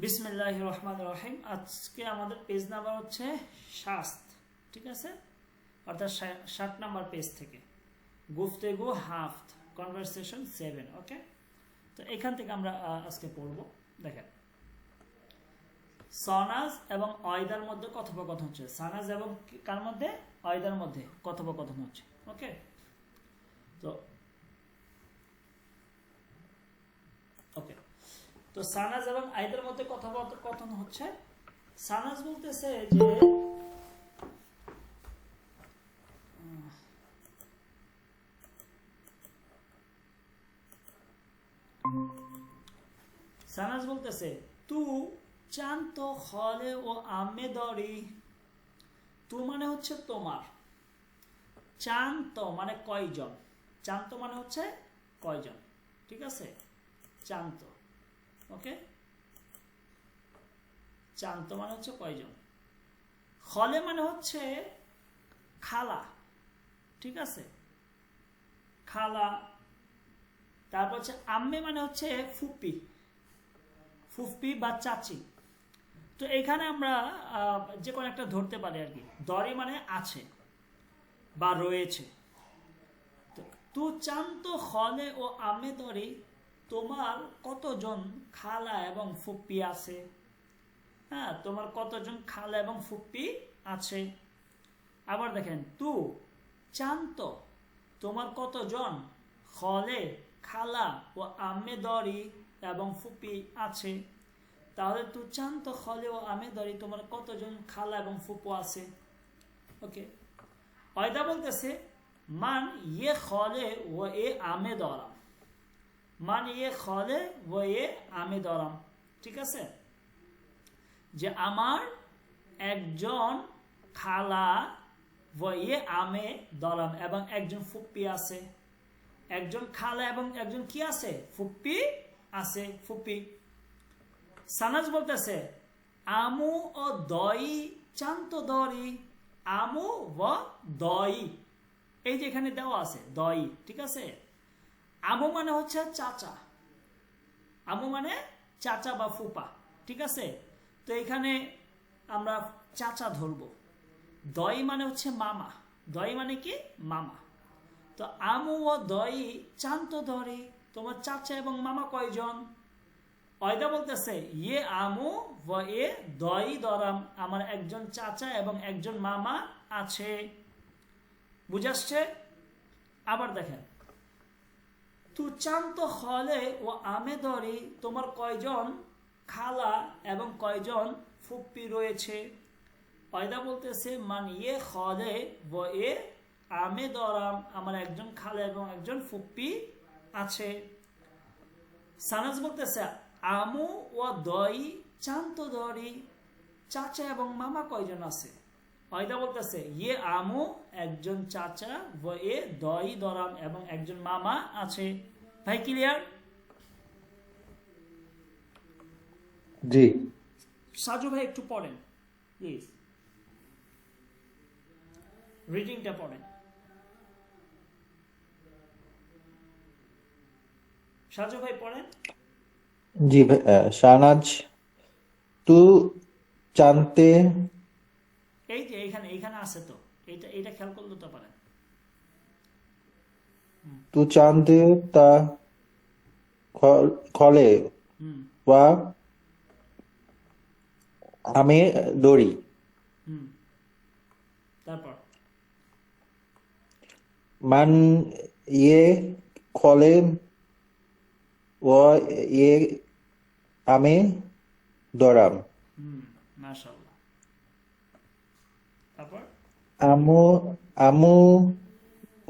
বিসমিল্লাহির রহমানির রহিম। আজকে আমাদের পেজ নাম্বার হচ্ছে 7, ঠিক আছে, অর্থাৎ 60 নাম্বার পেজ থেকে গুফতেগু হাফত কনভারসেশন 7। ওকে, তো এখান থেকে আমরা আজকে পড়ব। দেখেন, সানাজ এবং অয়দার মধ্যে কথোপকথন হচ্ছে। সানাজ এবং কার মধ্যে? অয়দার মধ্যে কথোপকথন হচ্ছে। ওকে, তো তো সানাজ এবং আইদের মধ্যে কথোপকথন হচ্ছে। সানাজ বলতেছে যে সানাজ বলতেছে তু চান্ত খলে ও আমে দরি। তু মানে হচ্ছে তোমার, চান্ত মানে কয়জন, চান্ত মানে হচ্ছে কয়জন, ঠিক আছে, চান্ত। ওকে, চান্ত মানে হচ্ছে কয়জন। খলে মানে হচ্ছে খালা, ঠিক আছে, খালা। তারপর হচ্ছে আম্মে মানে হচ্ছে ফুপি, ফুফপি বা চাচি। তো এখানে আমরা যে কোনো একটা ধরতে পারি আর কি। দরি মানে আছে বা রয়েছে। তু চান্ত খলে ও আম্মে দরি, তোমার কতজন খালা এবং ফুপ্পি আছে। হ্যাঁ, তোমার কতজন খালা এবং ফুপ্পি আছে। আবার দেখেন, তু চান্ত, তোমার কতজন খলে খালা ও আম্মে দরি এবং ফুপি আছে। তাহলে তু চান্ত খলে ও আম্মে দরি, তোমার কতজন খালা এবং ফুপু আছে। ওকে, অয়দা বলতেছে মান ইয়ে খলে ও এ আমে দরাম, মান ইয়ে খলে ও এ আমে দরাম, ঠিক আছে, যে আমার একজন খালা ও ইয়ে আমে দরাম এবং একজন ফুপ্পি আছে। একজন খালা এবং একজন কি আছে? ফুপ্পি আছে, ফুপ্পি। সানাজ বলতেছে আমু ও দই চান্ত দরি, আমু ও দই, এই যে এখানে দেওয়া আছে দই, ঠিক আছে। আমু মানে হচ্ছে চাচা, আমু মানে চাচা বা ফুপা, ঠিক আছে। তো এখানে আমরা চাচা ধরবো। দই মানে হচ্ছে মামা, দই মানে কি? মামা। তো আমু ও দই চান্ত ধরি, তোমার চাচা এবং মামা কয়জন? অয়দা বলতেছে ইয়ে আমু ও এ দই দরাম, আমার একজন চাচা এবং একজন মামা আছে। বুঝাচ্ছে? আবার দেখেন, তু চান্ত খলে ও আমে দরি, তোমার কয়জন খালা এবং কয়জন ফুপ্পি রয়েছে। অয়দা বলতেছে মান ইয়ে খলে ও এ আমে দরাম, আমার একজন খালা এবং একজন ফুপ্পি আছে। সানাজ বলতেছে আমু ও দই চান্ত দরি, চাচা এবং মামা কয়জন আছে। অয়দা বলতেছে ইয়ে আমু, একজন চাচা, ও এ দই দরাম এবং একজন মামা আছে। ভাই ক্লিয়ার? জি। সাজু ভাই একটু পড়েন প্লিজ, রিডিংটা পড়েন। সাজু ভাই পড়েন। জি শাহনাজ, তু চান্তে, এই যে এইখানে আছে তো, এটা খেয়াল করলে তো পারেন। তু চান্তে তা খলে হুম ওয়া আমে দড়ি, হুম তারপর মান ইয়ে খলে ওয়া ইয়ে আমে দরাম, মাশাআল্লাহ। তারপর আমু আমু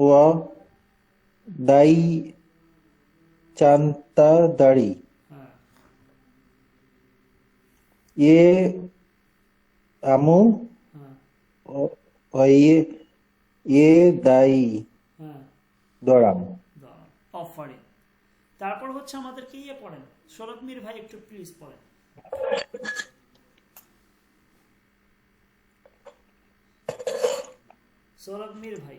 ওয়া দাই চান্তা দাড়ি, হ্যাঁ ইয়ে আমু হ্যাঁ ওয়া ইয়ে দাই হ্যাঁ দরাম। অফারিং। তারপর হচ্ছে আমাদেরকে ইয়ে পড়েন, শরৎ মীর ভাই একটু প্লিজ পড়েন। শরৎ মীর ভাই।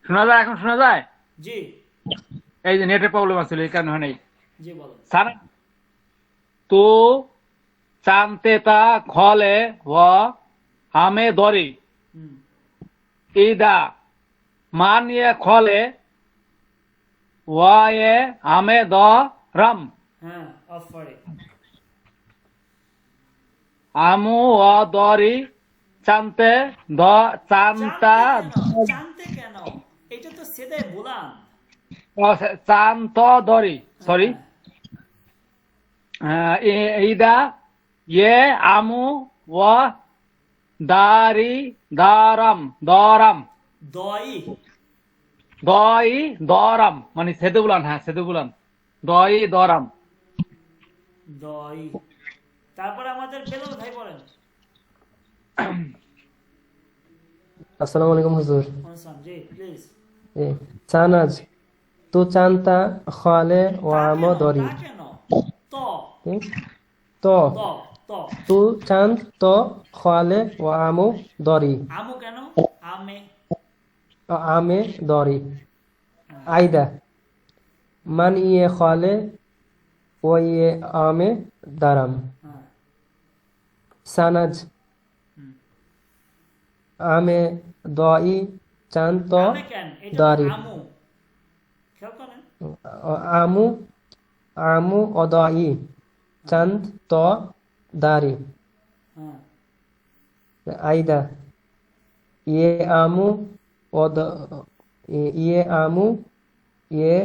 শোনা যায়? এখন শোনা যায়? জি এই যে নেটের প্রবলেম আছিল, এই কারণে হয় নাই। জি বলেন। তু চান্তেতা খলে ও আমে দরি হুম, ইদা মান ইয়ে খলে ওয়া এ আমে দ রাম হ্যাঁ অফ করে আমু ও দরি চান্তে দ চান্তা জানতে কেন এটা তো সেটাই বললাম। চান্ত দরি সরি ইদা ইয়ে আমু ও দারি দারাম দরাম দই দই দরাম মানে সেতু বুলান, হ্যাঁ সেতু বুলান, দই দরাম। দই। তারপরে আমাদের বেলাল ভাই বলেন। আসসালামু আলাইকুম হুজুর। অনসান জি প্লিজ। জি। চানাজ তু চান্তা খালে ও আমো দরি তা কেন ত তো ত ত তু চান্দ তো খালে ও আমো দরি আমু কেন আমে আমে দরি আইদা মান ইয়ে খালে ও ইয়ে আমে দারাম হ্যাঁ সানাজ হুম। আমে দই চান্ত আমে কেন এটা তো দারি আমু খেয়াল করেন আমু আমু অদই চান্দ তো দারি হ্যাঁ আইদা ইয়ে আমু অদ ইয়ে আমু ইয়ে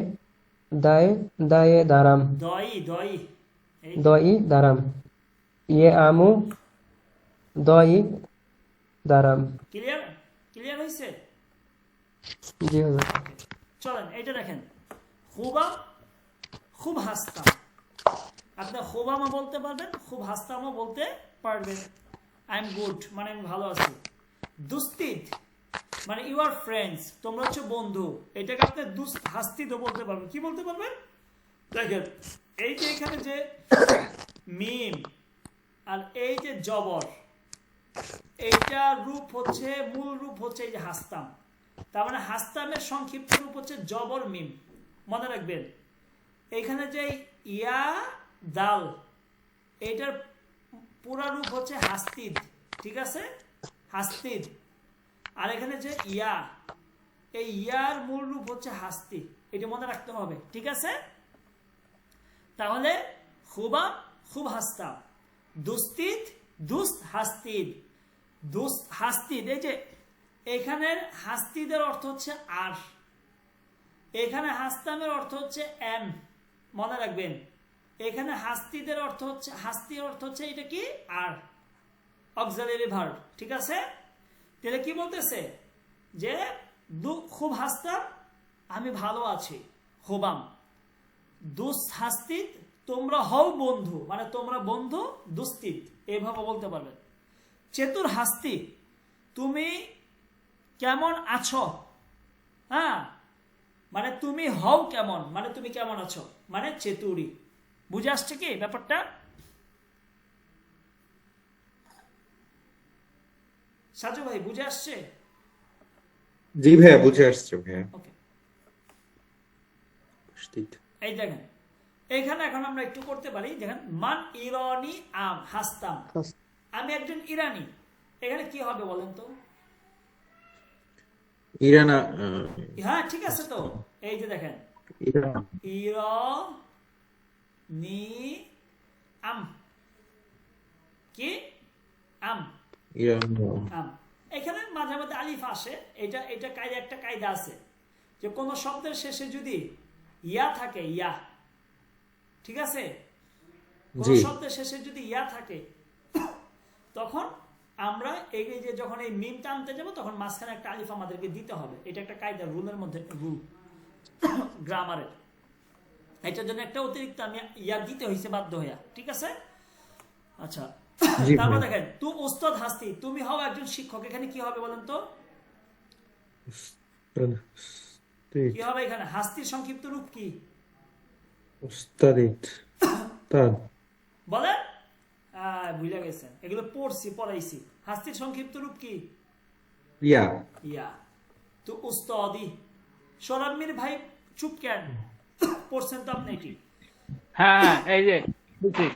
দায়ে দায়ে দারাম দই দই এই দই দারাম ইয়ে আমু দই দারাম। ক্লিয়ার ক্লিয়ার হয়েছে। জি হুজুর। চলেন এটা দেখেন খুবা খুব হাসতাম আপনি খুবামও বলতে পারবেন খুব হাসতামও বলতে পারবেন। আই এম গুড মানে আমি ভালো আছি। দুস্তিদ মানে ইউ আর ফ্রেন্ডস তোমরা হচ্ছে বন্ধু এটাকে আপনি হাস্তিদও বলতে পারবেন। কি বলতে পারবেন দেখেন এই যে এখানে যে মিম আর এই যে জবর এইটার রূপ হচ্ছে মূল রূপ হচ্ছে এই যে হাসতাম। তার মানে হাসতামের সংক্ষিপ্ত রূপ হচ্ছে জবর মিম মনে রাখবেন। এখানে যে ইয়া দাল এটার পুরা রূপ হচ্ছে হাস্তিদ ঠিক আছে হাস্তিদ। আর এখানে যে ইয়া এই ইয়ার মূল রূপ হচ্ছে হাস্তি এটা মনে রাখতে হবে ঠিক আছে। তাহলে খুবা খুব হাসতাম দুস্তিদ দুস্ত হাস্তিদ দুস্ত হাস্তিদ এই যে এখানের হাস্তিদের অর্থ হচ্ছে আর এখানে হাস্তামের অর্থ হচ্ছে এম মনে রাখবেন। এখানে হাস্তিদের অর্থ হচ্ছে হাস্তির অর্থ হচ্ছে এটা কি আর অক্সিলারি ভার্ব ঠিক আছে। তাহলে কি বলতেছে যে খুব হাসতাম আমি ভালো আছি খুবাম দুস্ত হাস্তিদ তোমরা হও বন্ধু মানে তোমরা বন্ধু দুস্তিদ এইভাবে বলতে পারবেন। চেতুর হাস্তি তুমি কেমন আছো হ্যাঁ মানে তুমি হও কেমন মানে তুমি কেমন আছো মানে চেতুরি বুঝে আসছে কি ব্যাপারটা। সাজু ভাই বুঝে আসছে। জি ভাইয়া বুঝে আসছে ভাইয়া। ওকে ঠিক। এই দেখেন এইখানে এখন আমরা একটু করতে পারি দেখেন মান ইরানি আম হাসতাম আমি একজন ইরানি এখানে কি হবে বলেন তো। ইরানা হ্যাঁ ঠিক আছে তো এই যে দেখেন ইরান নি আম কি আম ইরান আম এখানে মাঝে মাঝে আলিফ আসে এটা এটা কায়দা একটা কায়দা আছে যে কোন শব্দের শেষে যদি ইয়া থাকে ইয়া ঠিক আছে কোন জি। শব্দের শেষে যদি ইয়া থাকে তখন আমরা এই যে যখন এই মিমটা আনতে যাবো তখন মাঝখানে একটা আলিফ আমাদেরকে দিতে হবে এটা একটা কায়দা রুলের মধ্যে রুল গ্রামারের এটার জন্য একটা অতিরিক্ত আমি ইয়া দিতে হয়েছে বাধ্য হইয়া ঠিক আছে। আচ্ছা জি তারপর ভাইয়া। দেখেন তু উস্তাদ হাস্তি তুমি হও একজন শিক্ষক এখানে কি হবে বলেন তো কি হবে এখানে হাস্তির সংক্ষিপ্ত রূপ কি উস্তাদিত তাদ বলেন ভুলে গেছেন এগুলো পড়াইছি হাস্তির সংক্ষিপ্ত রূপ কি ইয়া ইয়া তো উস্তাদি সোরাম্মির ভাই চুপ কেন পড়ছেন তো আপনি কি হ্যাঁ এই যে বুঝছি।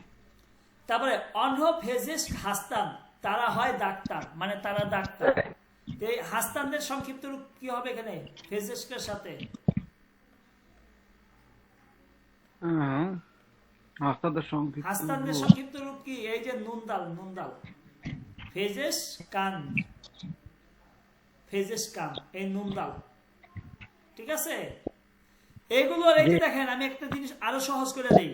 তারপরে অনহ ফেজেস হাস্তান, তারা হয় ডাক্তার, মানে তারা ডাক্তার। তো এই হাস্তানদের সংক্ষিপ্ত রূপ কি হবে এখানে ফেজেসকের সাথে? হাস্তাদের সংক্ষিপ্ত হাস্তানদের রূপ। সংক্ষিপ্ত রূপ কি? এই যে নুনদাল, নুনদাল, ফেজেস কান, ফেজেস কান, এই নুনদাল। ঠিক আছে, এইগুলো এই যে দেখেন, আমি একটা জিনিস আরো সহজ করে দিই।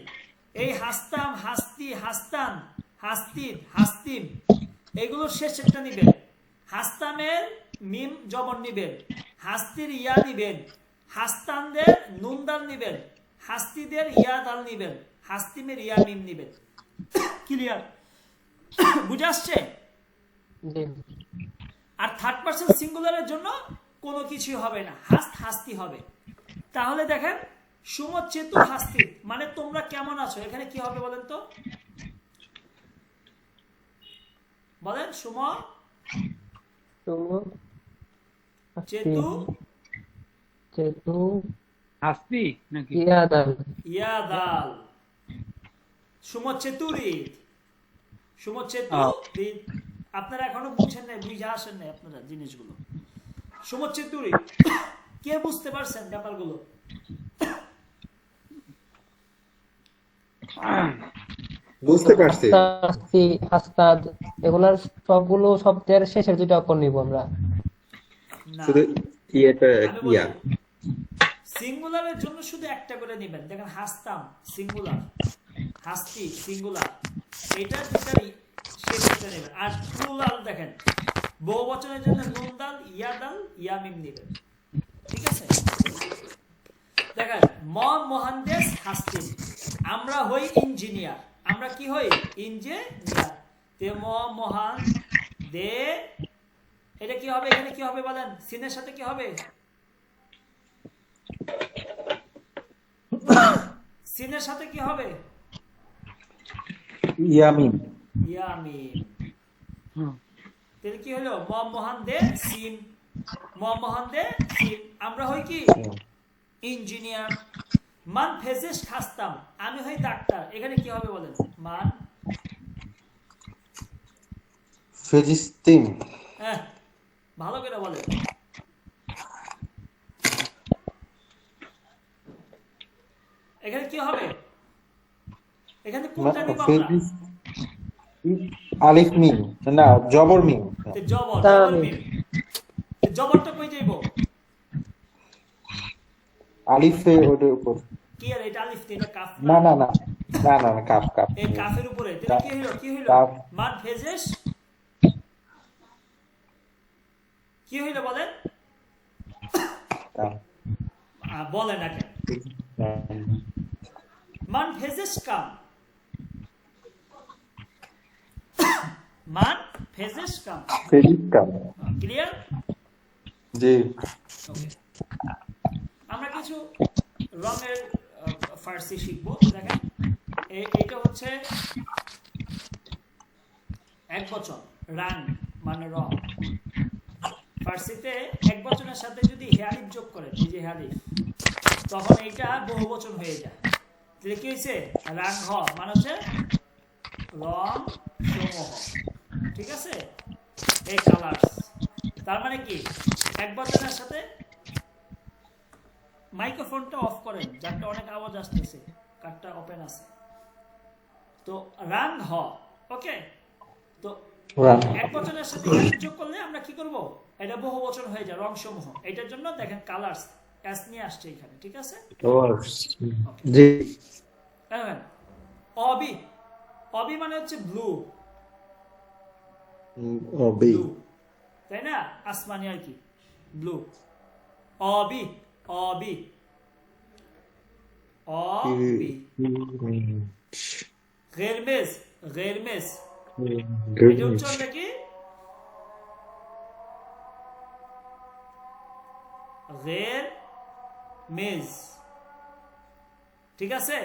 এই হাস্তাম, হাস্তি, হাস্তান, হাস্তিদ, হাস্তিম, এগুলোর শেষেরটা নিবেন। হাস্তামের মিম জবর নিবেন, হাস্তির ইয়া নিবেন, হাস্তানদের নুনদাল নিবেন, হাস্তিদের ইয়া দাল নিবেন, হাস্তিমের ইয়া মিম নিবেন। ক্লিয়ার? বুঝে আসছে? জি। আর থার্ড পারসন সিঙ্গুলারের জন্য কোনো কিছু হবে না, হাস্ত হাস্তি হবে। তাহলে দেখেন সুমচেতু হাস্তি, মানে তোমরা কেমন আছো, এখানে কি হবে বলেন তো? বলেন সুম তুমো চেতু চেতু হাস্তি নাকি? ইয়াদান ইয়াদাল, সুমচেতুরিদ, সুমচেতু রিদ। আপনারা এখনো বুঝছেন না, বুঝে আসেন না আপনারা জিনিসগুলো। সুমচেতুরিদ, কে বুঝতে পারছেন ব্যাপারগুলো? বুঝতে পারছি। হাস্তি হাস্তাদ এগুলার সবগুলো শব্দের শেষের দুইটা অক্ষর নিব আমরা। না, শুধু ইয়েটা আমি বলি, ইয়া সিঙ্গুলারের জন্য শুধু একটা করে নেবেন। দেখেন হাসতাম সিঙ্গুলার, হাস্তি সিঙ্গুলার, এটা দুটারই শেষটা নেবেন। আর প্লুরাল দেখেন, বহুবচনের জন্য নুন দাল, ইয়া দাল, ইয়া মিম নেবেন। ঠিক আছে, দেখেন মহানদেশ হাস্তিম, আমরা হই ইঞ্জিনিয়ার, আমরা কি হই? ইঞ্জিনিয়ার। তে মহান দে, এটা কি হবে? এখানে কি হবে বলেন? সিনের সাথে কি হবে? সিনের সাথে কি হবে? ইয়ামিন ইয়ামিন। হুম। তাহলে কি হলো? মহান দে সিন, মহান দে সিন, আমরা হই কি? ইঞ্জিনিয়ার। মান ফেজেস খাস্তাম, আমি হই ডাক্তার, এখানে কি হবে বলেন? মান ফেজিস্তিম ভালো করে বলেন। এখানে কি হবে? এখানে কোনটা নিব আমরা? আলিফ মিম, না জবর মিম। তে জবর, তা জবর আমি- মিম। তে জবরটা কই যাইব? আলিফে ওটার উপর। কি আর এটা আলিফ, এটা কাফ না না না না না না, কাপ কাপ। এই কাফের উপরে। তাহলে কি হইলো? কি হইলো? কাফ। মান ফেজেস কি হইলো বলেন? বলেন না কেন? মান ফেজেস কাম, মান ফেজেস কাম। ফেজিস্তাম। ক্লিয়ার? জি। ওকে, আমরা কিছু রঙের ফার্সি শিখবো। দেখেন এইটা হচ্ছে এক বচন, রাং মানে রং। ফার্সিতে এক বচনের সাথে যদি হেয়ালিফ যোগ করেন, এই যে হেয়ালিফ, তখন এইটা বহু বচন হয়ে যায়। তাহলে কি হয়েছে? রাং হ মানে হচ্ছে রং সমূহ। ঠিক আছে, এই কালার্স। তার মানে কি? এক বচনের সাথে, মাইক্রোফোনটা অফ করেন, যারটা অনেক আওয়াজ আসতেছে, কারটা ওপেন আছে। তো রাং হ, ওকে। তো এক বচনের সাথে যোগ করলে আমরা কি করব? এটা বহু বচন হয়ে যায়, রং সমূহ। এটার জন্য দেখেন কালার্স এস নিয়ে আসছে এখানে। ঠিক আছে, জি। দেখেন অবি, অবি মানে হচ্ছে ব্লু, ওবি। ব্লু, তাই না? আসমানি আর কি, ব্লু। অবি, অবি, অবি। গেরমেজ, গেরমেজ, এটা উচ্চারণটা কি? গেরমেজ। ঠিক আছে,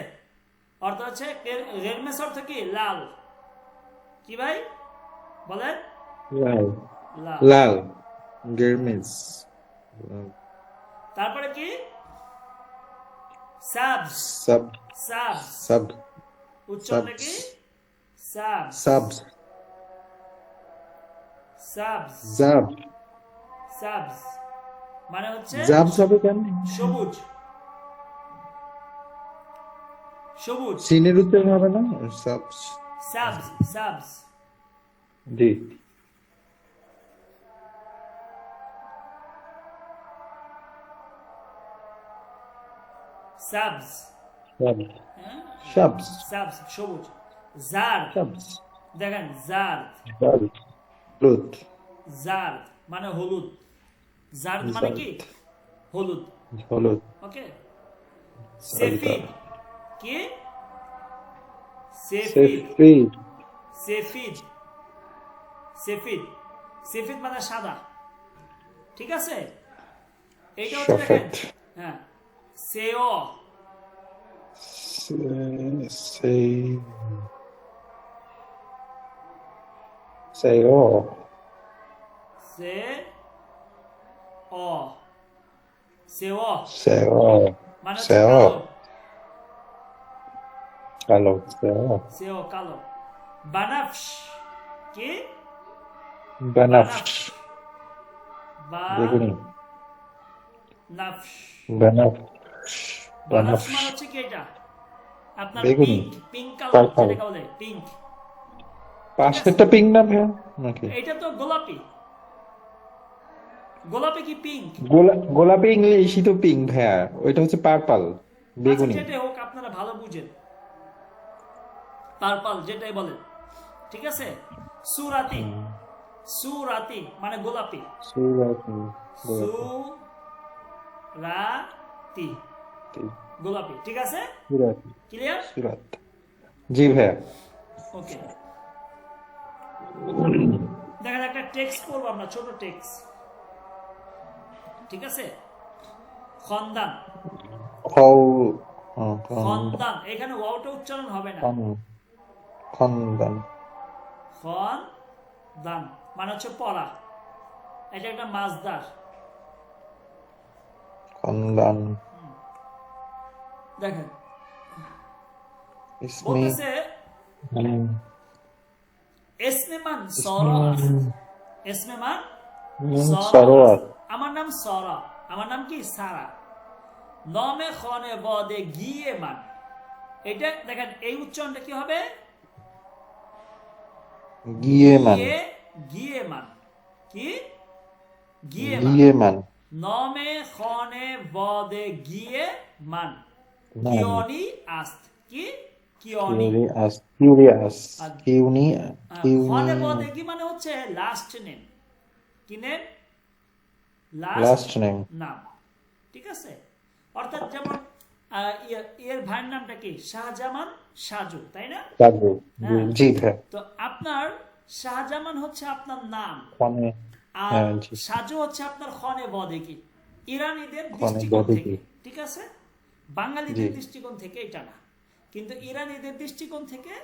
অর্থ হচ্ছে গেরমেজ অর্থ কি? লাল। কি ভাই বলেন? লাল লাল। লাল গেরমেজ। তারপরে কি? সাবস, সাব সাবস, সাব উচ্চারণটা কি? Subs Subs. Subs Zab. Subs মানে হচ্ছে Zabs হবে কেন? সবুজ সবুজ সিনের উচ্চারণ হবে না? Subs. সাবস সাবস জি। সাবস Subs. হ্যাঁ Subs. সাবস সবুজ জার Subs. দেখেন জার Zab. হলুদ। জার মানে হলুদ জার মানে কি হলুদ হলুদ। ওকে সেফিদ কি সেফিদ সেফিদ। সেফিদ সেফিদ সেফিদ মানে সাদা ঠিক আছে এইটা হচ্ছে দেখেন সফেদ। হ্যাঁ সেও Say oh. সে অ সেও Say oh. মানে হচ্ছে Say কালো oh. কালো। Say oh. সেও কালো বানাফশ কি Banafsh. বেগুনি। বানাফশ Banafsh. বানাফশ মানে Banafsh. হচ্ছে কি এটা আপনার বেগুনি। Pink pink colour Purple. যেটাকে বলে পিঙ্ক পাশেরটা পিঙ্ক না ভাইয়া নাকি? এটা তো গোলাপি গোলাপি কি পিঙ্ক গোলাপি ইংলিশই তো পিঙ্ক ভাইয়া, ওইটা হচ্ছে পার্পল বেগুনি। যেটাই হোক আপনারা ভালো বুঝেন পার্পল যেটাই বলেন ঠিক আছে সুরাতি সুরাতি মানে গোলাপি সুরাতি। সুরাতি গোলাপি ঠিক আছে সুরাতি। ক্লিয়ার সুরাত। জি ভাইয়া। ওকে দেখেন একটা টেক্সট করবো আমরা ছোট টেক্সট ঠিক আছে খন্দান খন্দান এখানে ওয়াওটা উচ্চারণ হবে না খন্দান। খন্দান মানে হচ্ছে পড়া এটা একটা মাজদার খন্দান। দেখেন ইসমি। বলতেছে এসমেমান সরা এসমেমান সরোয়ার। আমার নাম সরা আমার নাম কি সারা নমে খনে বদে গিয়ে মান এটা দেখেন এই উচ্চারণটা কি হবে গিয়েমান। গিয়ে মান কি গিয়ে মান গিয়েমান। নমে খনে বদে গিয়ে মান মান। কিয়নি আস্ত কি কিয়নি কিউরিয়াস। কিউনি। খনে বদে কি মানে হচ্ছে লাস্ট নেম কি নেম লাস্ট নেম। নাম ঠিক আছে অর্থাৎ যেমন এর ভাইয়ের নামটা কি শাহজামান সাজু তাই না সাজু। হ্যাঁ। জি ভাইয়া। তো আপনার শাহজামান হচ্ছে আপনার নাম খনে। আর হ্যাঁ, জি। সাজু হচ্ছে আপনার খনে বদেকি ইরানিদের খনে দৃষ্টিকোণ বদেকি। থেকে ঠিক আছে বাঙালিদের জি। দৃষ্টিকোণ থেকে এটা না কিন্তু ইরানিদের দৃষ্টিকোণ থেকে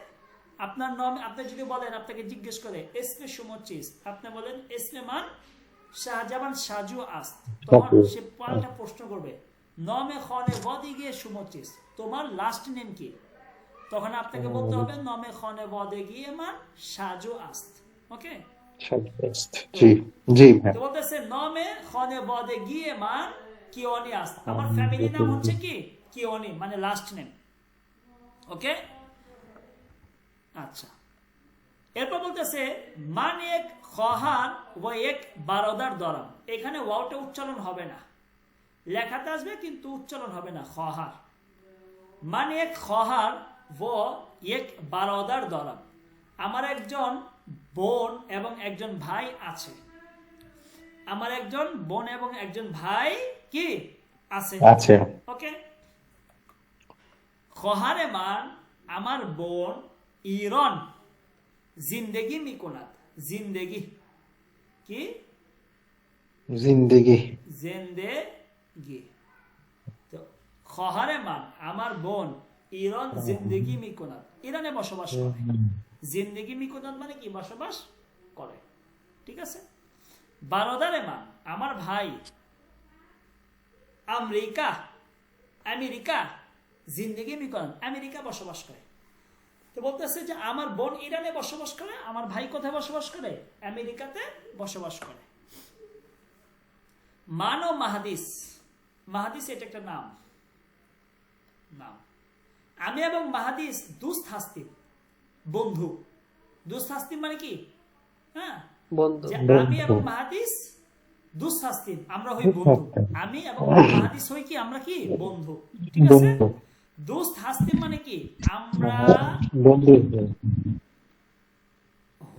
আপনার নাম আপনি যদি বলেন আপনাকে জিজ্ঞেস করে এসমে সুমচিস আপনি বলেন এসমে মান শাহজামান সাজু আস তখন সাজু। সে পাল্টা প্রশ্ন করবে নমে খনে বদি গিয়ে সুমচিস তোমার লাস্ট নেম কি তখন আপনাকে বলতে হবে নমে খনে বদে গিয়ে মান সাজু আস্ত ওকে জি জি ভাইয়া। তো বলতেছে নমে খনে বদে গিয়ে মান কিওনি আস্ত আমার ফ্যামিলি নাম হচ্ছে কি কিওনি মানে লাস্ট নেম ওকে আচ্ছা এরপর বলতেছে মান এক খহান ও এক বারোদার দরাম এখানে ওয়াওটা উচ্চারণ হবে না লেখাতে আসবে কিন্তু উচ্চারণ হবে না খহার মান এক খহার ও এক বারোদার দরাম আমার একজন বোন এবং একজন ভাই আছে আমার একজন বোন এবং একজন ভাই কি আছে আছে। ওকে খহারে মান আমার বোন ইরন জিন্দেগি মিকোনাত জিন্দেগি কি জিন্দেগি। জিন্দেগি তো খহারে মান আমার বোন ইরন জিন্দেগি মিকোনাত ইরানে বসবাস করে জিন্দেগি মিকোনাত মানে কি বসবাস করে ঠিক আছে বারোদারে মান আমার ভাই আমেরিকা আমেরিকা জিন্দেগি মিকোনাত আমেরিকা বসবাস করে তো বলতেছে যে আমার বোন ইরানে বসবাস করে, আমার ভাই কোথায় বসবাস করে? আমেরিকাতে বসবাস করে। মানো মাহাদিস, মাহাদিস এটা একটা নাম। আমি এবং মাহাদিস দুস্ত হাস্তিম, বন্ধু। দুস্ত হাস্তিম মানে কি? হ্যাঁ, বন্ধু। যে আমি এবং মাহাদিস দুস্ত হাস্তিম, আমরা হই বন্ধু। আমি এবং মাহাদিস হই কি? আমরা কি? বন্ধু। ঠিক আছে? দোস্ত হাস্তিম মানে কি? আমরা বন্ধু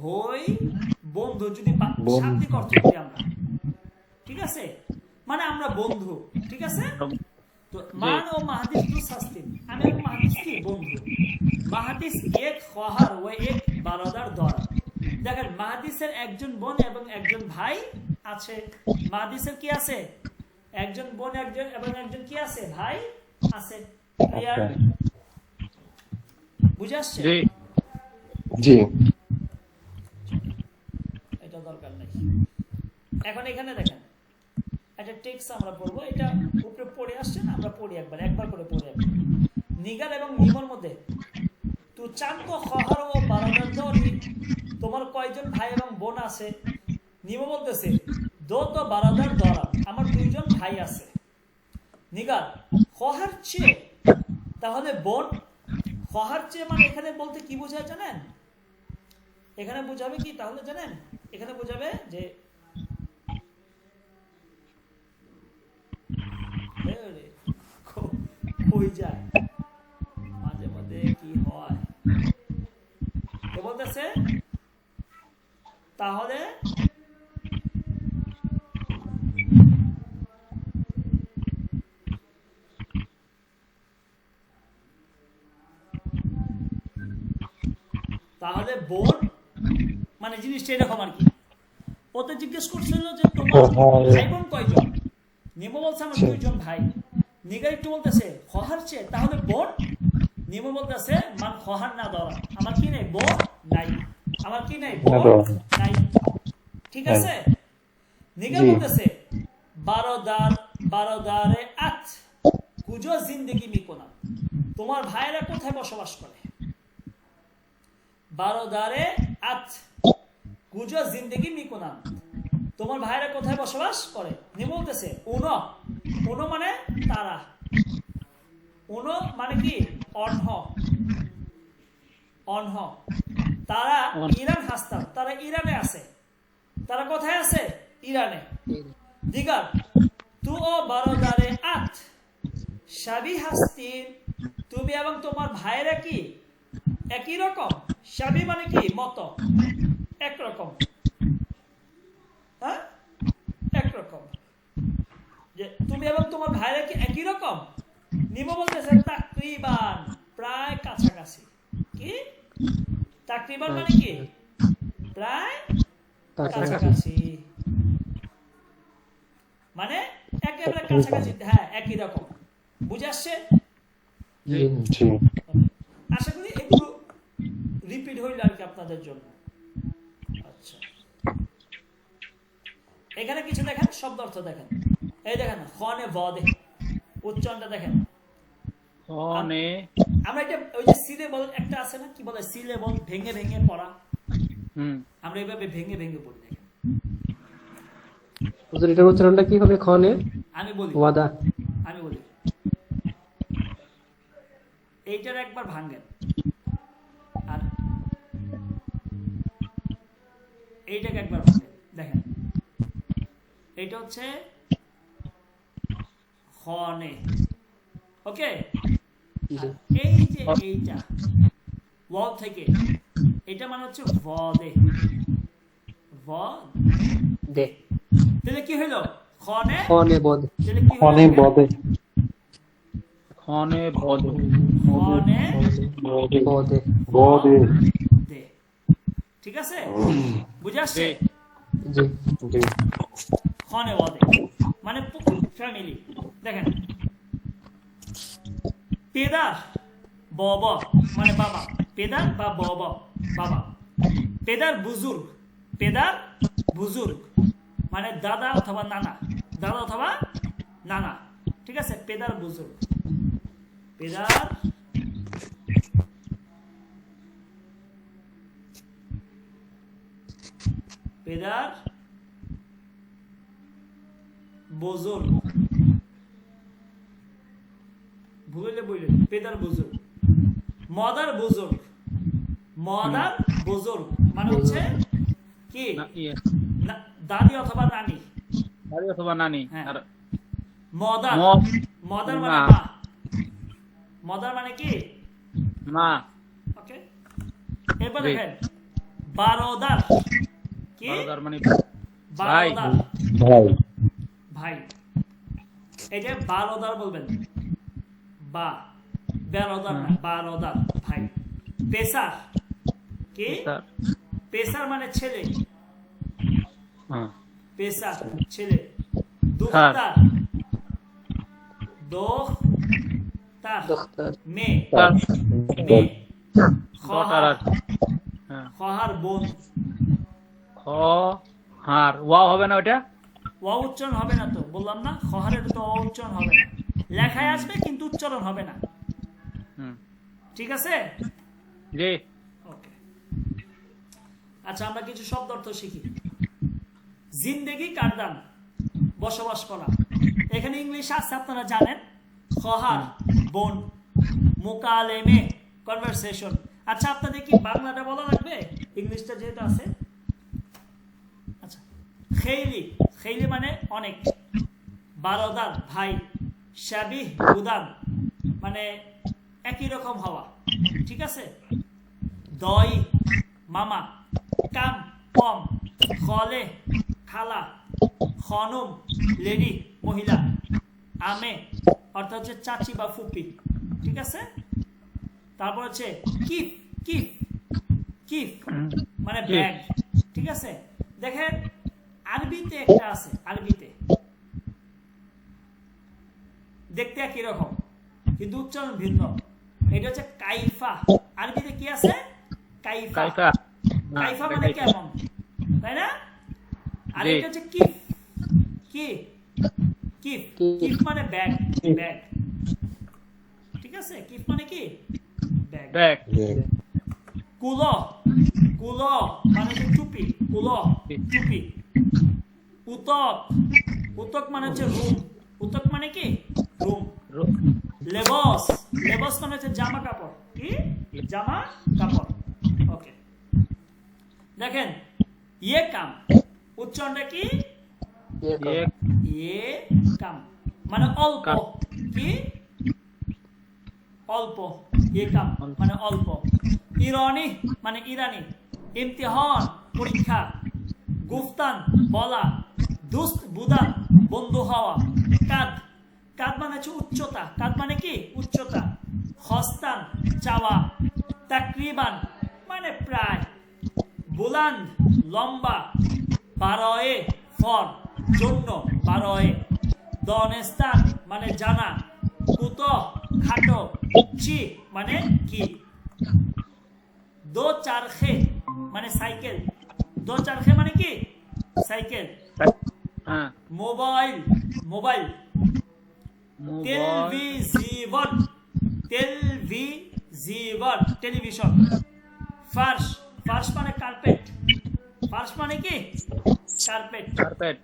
হই বন্ধু, যদি শাব্দিক অর্থ করি আমরা। ঠিক আছে, মানে আমরা বন্ধু। ঠিক আছে, তো মান ও মাহাদিস দুস্ত হাস্তিম, আমি এবং মাহাদিস কি? বন্ধু। মাহাদিস এক খোহার ও এক বারদার দরা। দেখেন, মাহাদিসের একজন বোন এবং একজন ভাই আছে। মাহাদিসের কি আছে? একজন বোন একজন এবং একজন কি আছে? ভাই আছে। ক্লিয়ার? বুঝে আসছে? জি জি এটা দরকার নেই। এখন এখানে দেখেন একটা টেক্সট আমরা পড়বো, এটা উপরে পড়ে আসছে না, আমরা পড়ি একবার করে পড়ে। নিগার এবং নিমর মধ্যে তু চান্ত খহার ও বারাদার দরি, তোমার কয়জন ভাই এবং বোন আছে? নিম বলতেছে দো তো বারাদার দরা, আমার 2 জন ভাই আছে। নিগার খহার চেয়ে, তাহলে বোন। খহার চেয়ে মানে এখানে বলতে কি বোঝায় জানেন? এখানে বোঝাবে কি তাহলে জানেন? এখানে বোঝাবে যে কই যায়, মাঝে মাঝে কি হয়। তো বলতেছে তাহলে তাহলে বোন মানে জিনিসটা এরকম আর কি। ওতে জিজ্ঞেস করছিল যে তোমার ভাই বোন কয়জন? নিমো বলছে আমার 2 জন ভাই। নিগার একটু বলতেছে খহার চেয়ে, তাহলে বোন। নিমো বলতেছে মান খহার না দরা, আমার কি নেই? বোন নাই। আমার কি নেই? বোন নাই। ঠিক আছে, নিগার বলতেছে বারদারে আত কুজো জিন্দেগি মিকোনা, তোমার ভাইরা কোথায় বসবাস করে? বারদারে আত কুজো জিন্দেগি মিকোনা, তোমার ভাইরা কোথায় বসবাস করে? নিম বলতেছে উনো, উনো মানে তারা, উনো মানে কি? অনহ, অনহ। তারা ইরান হাস্তাম, তারা ইরানে আছে। তারা কোথায় আছে? ইরানে। দিগার তু ও বারদারে আত শাবি হাস্তিন, তুমি এবং তোমার ভাইরা কি একই রকম? শাবি মানে কি? মত, একরকম। হ্যাঁ, একরকম। যে তুমি এবং তোমার ভাইরা কি একই রকম? নিমো বলতেছে তাকরিবান, প্রায় কাছাকাছি। কি তাকরিবান মানে কি? প্রায় কাছাকাছি, মানে একেবারে কাছাকাছি। হ্যাঁ, একই রকম। বুঝে আসছে? জি আশা করি এগুলো রিপিট হইল আর কি আপনাদের জন্য। আচ্ছা, এখানে কিছু দেখেন, শব্দ অর্থ দেখেন। এই দেখেন খনে বদে, উচ্চারণটা দেখেন। খনে, আমরা এটা ওই যে সিলে বল একটা আছে না, কি বলে? সিলে বল ভেঙে ভেঙে পড়া। আমরা এইভাবে ভেঙে ভেঙে পড়ি। দেখেন হুজুর, এটার উচ্চারণটা কি হবে? খনে আমি বলি, ওয়াদা। আমি বলি, এইটার একবার ভাঙেন আর এইটাকে একবার ভাঙেন। দেখেন এইটা হচ্ছে খনে, ওকে। এই যে এইটা ওয়াও থেকে, এটা মানে হচ্ছে ভদে, দে। তাহলে কি হইলো? খনে খনে বদ। তাহলে কি খনে হইলো? বদে খনে বদ, খনে বদে। বদে দে। ঠিক আছে, বুঝে আসছে? জি জি খনে বদে মানে ফ্যামিলি। দেখেন পেদার বাবা মানে বাবা, পেদার বা বাবা, বাবা। পেদার বুজুর্গ, পেদার বুজুর্গ মানে দাদা অথবা নানা, দাদা অথবা নানা। ঠিক আছে, পেদার বুজুর্গ, পেদার পেদার বুজুর্গ, ভুলে বললেন পেদার বুজুর্গ, মদার বুজুর্গ, মদার বুজুর্গ মানে হচ্ছে কি দাদি অথবা নানি, দাদি অথবা নানি। হ্যাঁ। আর মদার, মদ মদার মানে মা। মা, মদার মানে কি মা। ওকে। এরপর জি। দেখেন বারোদার, কি বারোদার মানে বারোদার ভাই ভাই, এই যে বারোদার বলবেন, বা বেরোদার না, বারোদার ভাই। পেশার, কি স্যার। পেশার মানে ছেলে, হ্যাঁ। পেশার ছেলে। দুখতার, দোখতার দোখতার মেয়ে, স্যার। মেয়ে। ডটার খহার, আর হ্যাঁ। খহার বোন, খ হার ওয়া হবে না ওটা? ওয়া উচ্চারণ হবে না তো, বললাম না খহারের তো অ উচ্চারণ হবে না, লেখায় আসবে কিন্তু উচ্চারণ হবে না, হুম। ঠিক আছে? জি। ওকে। আচ্ছা আমরা কিছু শব্দ অর্থ শিখি। জিন্দেগি কারদান, বসবাস করা। এখানে ইংলিশ আছে আপনারা জানেন, খহার বোন, মুকালেমে কনভারসেশন। আচ্ছা আপনাদের কি বাংলাটা বলা লাগবে, ইংলিশটা যেহেতু আছে? আচ্ছা, খেইলি, খেইলি মানে অনেক। বারোদার ভাই, শাবিহ উদান মানে একই রকম হওয়া, ঠিক আছে? দই মামা, কাম কম, খলে খালা, খনম লেডি মহিলা, আমে অর্থাৎ হচ্ছে চাচি বা ফুপি, ঠিক আছে? তারপর হচ্ছে কিফ, কিফ কিফ মানে ব্যাগ, ঠিক আছে? দেখেন আরবিতে একটা আছে, আরবিতে দেখতে একই রকম কিন্তু উচ্চারণ ভিন্ন, এটা হচ্ছে কাইফা। আরবিতে কি আছে? কাইফা। কাইফা। কাইফা মানে কেমন, তাই না? আর জি। এটা হচ্ছে কিফ, কি কিফ, কিফ মানে ব্যাগ, ব্যাগ, ঠিক আছে? কিফ মানে কি ব্যাগ। ব্যাগ। কুলো, কুলো মানে হচ্ছে টুপি, কুলো টুপি। উতক, উতক মানে হচ্ছে রুম, উতক মানে কি রুম। লেবস, লেবস মানে হচ্ছে জামা কাপড়, কি জামা কাপড়। ওকে, দেখেন ইয়ে কাম, উচ্চারণটা কি এক ইয়ে কাম মানে অল্প, কি অল্প, ইয়ে কাম মানে অল্প। ইরানি মানে ইরানি। ইমতিহান পরীক্ষা। গুফতান বলা। দুস্ত বুদান বন্ধু হওয়া। কাদ, কাদ মানে হচ্ছে উচ্চতা, কাদ মানে কি উচ্চতা। হস্তান চাওয়া। তাকরিবান মানে প্রায়। বুলান্দ লম্বা। বারোয়ে ফর জন্য, বারোয়ে। দনেস্তান মানে জানা। কুত খাটো। চি মানে কি। দো চারখে মানে সাইকেল, দো চারখে মানে কি সাইকেল। হ্যাঁ। Mobile, mobile. Mobile. Television, television television. ফার্শ, ফার্শ মানে কার্পেট, ফার্শ মানে কি কার্পেট। কার্পেট।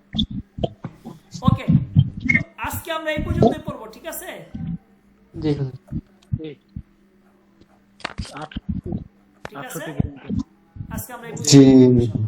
ওকে, আজকে আমরা এই পর্যন্তই পড়বো, ঠিক আছে? জি হুজুর। জি। ঠিক আছে, 8 আজকে আমরা এই জি। পর্যন্ত